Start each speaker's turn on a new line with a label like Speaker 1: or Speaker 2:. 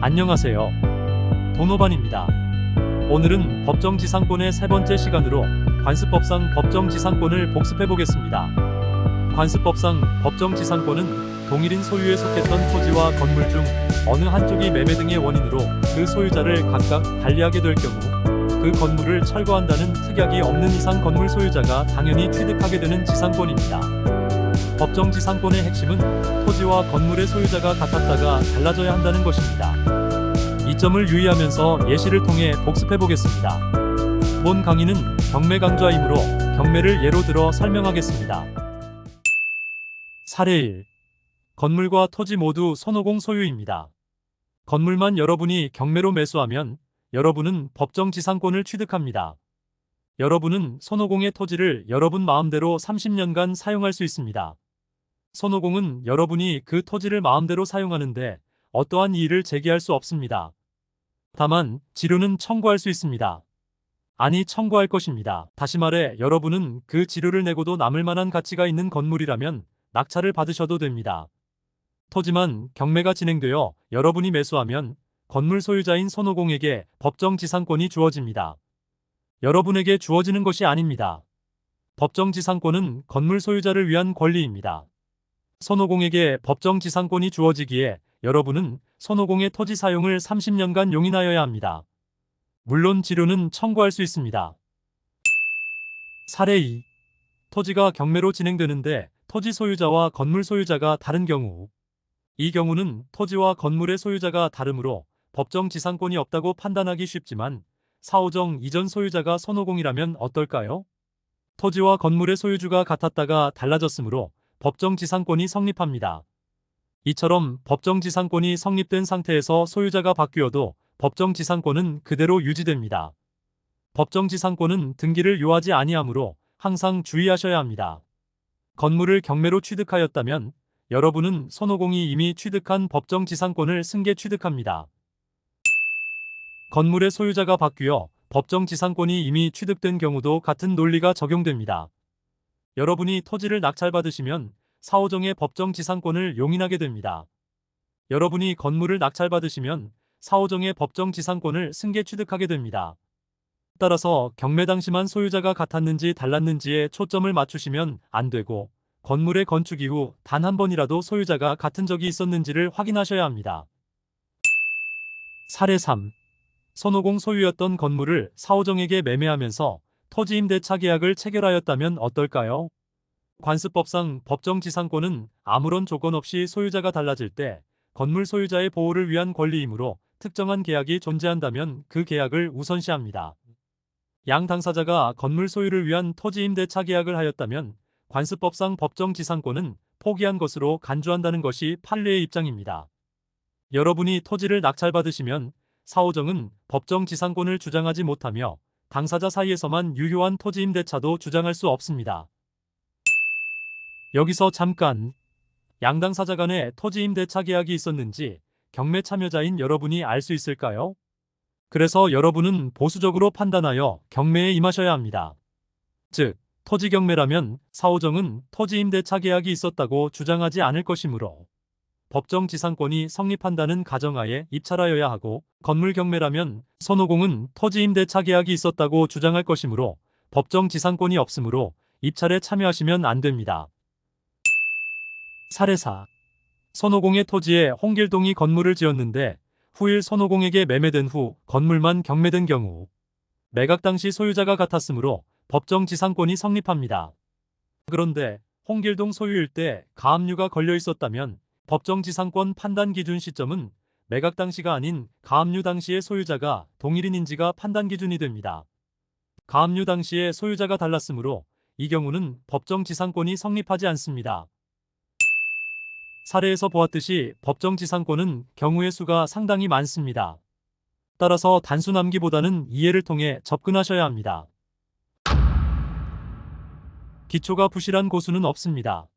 Speaker 1: 안녕하세요. 도노반입니다. 오늘은 법정지상권의 세 번째 시간으로 관습법상 법정지상권을 복습해보겠습니다. 관습법상 법정지상권은 동일인 소유에 속했던 토지와 건물 중 어느 한쪽이 매매 등의 원인으로 그 소유자를 각각 달리하게 될 경우 그 건물을 철거한다는 특약이 없는 이상 건물 소유자가 당연히 취득하게 되는 지상권입니다. 법정지상권의 핵심은 토지와 건물의 소유자가 같았다가 달라져야 한다는 것입니다. 이 점을 유의하면서 예시를 통해 복습해보겠습니다. 본 강의는 경매 강좌이므로 경매를 예로 들어 설명하겠습니다. 사례 1. 건물과 토지 모두 손오공 소유입니다. 건물만 여러분이 경매로 매수하면 여러분은 법정지상권을 취득합니다. 여러분은 손오공의 토지를 여러분 마음대로 30년간 사용할 수 있습니다. 손오공은 여러분이 그 토지를 마음대로 사용하는데 어떠한 이의를 제기할 수 없습니다. 다만 지료는 청구할 수 있습니다. 아니, 청구할 것입니다. 다시 말해 여러분은 그 지료를 내고도 남을 만한 가치가 있는 건물이라면 낙찰을 받으셔도 됩니다. 토지만 경매가 진행되어 여러분이 매수하면 건물 소유자인 손오공에게 법정지상권이 주어집니다. 여러분에게 주어지는 것이 아닙니다. 법정지상권은 건물 소유자를 위한 권리입니다. 손오공에게 법정지상권이 주어지기에 여러분은 손오공의 토지 사용을 30년간 용인하여야 합니다. 물론 지료는 청구할 수 있습니다. 사례 2. 토지가 경매로 진행되는데 토지 소유자와 건물 소유자가 다른 경우, 이 경우는 토지와 건물의 소유자가 다르므로 법정지상권이 없다고 판단하기 쉽지만 사오정 이전 소유자가 손오공이라면 어떨까요? 토지와 건물의 소유주가 같았다가 달라졌으므로 법정지상권이 성립합니다. 이처럼 법정지상권이 성립된 상태에서 소유자가 바뀌어도 법정지상권은 그대로 유지됩니다. 법정지상권은 등기를 요하지 아니하므로 항상 주의하셔야 합니다. 건물을 경매로 취득하였다면 여러분은 손오공이 이미 취득한 법정지상권을 승계 취득합니다. 건물의 소유자가 바뀌어 법정지상권이 이미 취득된 경우도 같은 논리가 적용됩니다. 여러분이 토지를 낙찰받으시면 사오정의 법정지상권을 용인하게 됩니다. 여러분이 건물을 낙찰받으시면 사오정의 법정지상권을 승계 취득하게 됩니다. 따라서 경매 당시만 소유자가 같았는지 달랐는지에 초점을 맞추시면 안 되고 건물의 건축 이후 단 한 번이라도 소유자가 같은 적이 있었는지를 확인하셔야 합니다. 사례 3. 손오공 소유였던 건물을 사오정에게 매매하면서 토지임대차 계약을 체결하였다면 어떨까요? 관습법상 법정지상권은 아무런 조건 없이 소유자가 달라질 때 건물 소유자의 보호를 위한 권리이므로 특정한 계약이 존재한다면 그 계약을 우선시합니다. 양 당사자가 건물 소유를 위한 토지임대차 계약을 하였다면 관습법상 법정지상권은 포기한 것으로 간주한다는 것이 판례의 입장입니다. 여러분이 토지를 낙찰받으시면 사오정은 법정지상권을 주장하지 못하며 당사자 사이에서만 유효한 토지임대차도 주장할 수 없습니다. 여기서 잠깐, 양당사자 간에 토지임대차 계약이 있었는지 경매 참여자인 여러분이 알 수 있을까요? 그래서 여러분은 보수적으로 판단하여 경매에 임하셔야 합니다. 즉, 토지 경매라면 사오정은 토지임대차 계약이 있었다고 주장하지 않을 것이므로 법정지상권이 성립한다는 가정하에 입찰하여야 하고, 건물 경매라면 손오공은 토지임대차 계약이 있었다고 주장할 것이므로 법정지상권이 없으므로 입찰에 참여하시면 안 됩니다. 사례 4. 손오공의 토지에 홍길동이 건물을 지었는데 후일 손오공에게 매매된 후 건물만 경매된 경우 매각 당시 소유자가 같았으므로 법정지상권이 성립합니다. 그런데 홍길동 소유일 때 가압류가 걸려 있었다면 법정지상권 판단 기준 시점은 매각 당시가 아닌 가압류 당시의 소유자가 동일인인지가 판단 기준이 됩니다. 가압류 당시의 소유자가 달랐으므로 이 경우는 법정지상권이 성립하지 않습니다. 사례에서 보았듯이 법정지상권은 경우의 수가 상당히 많습니다. 따라서 단순암기보다는 이해를 통해 접근하셔야 합니다. 기초가 부실한 고수는 없습니다.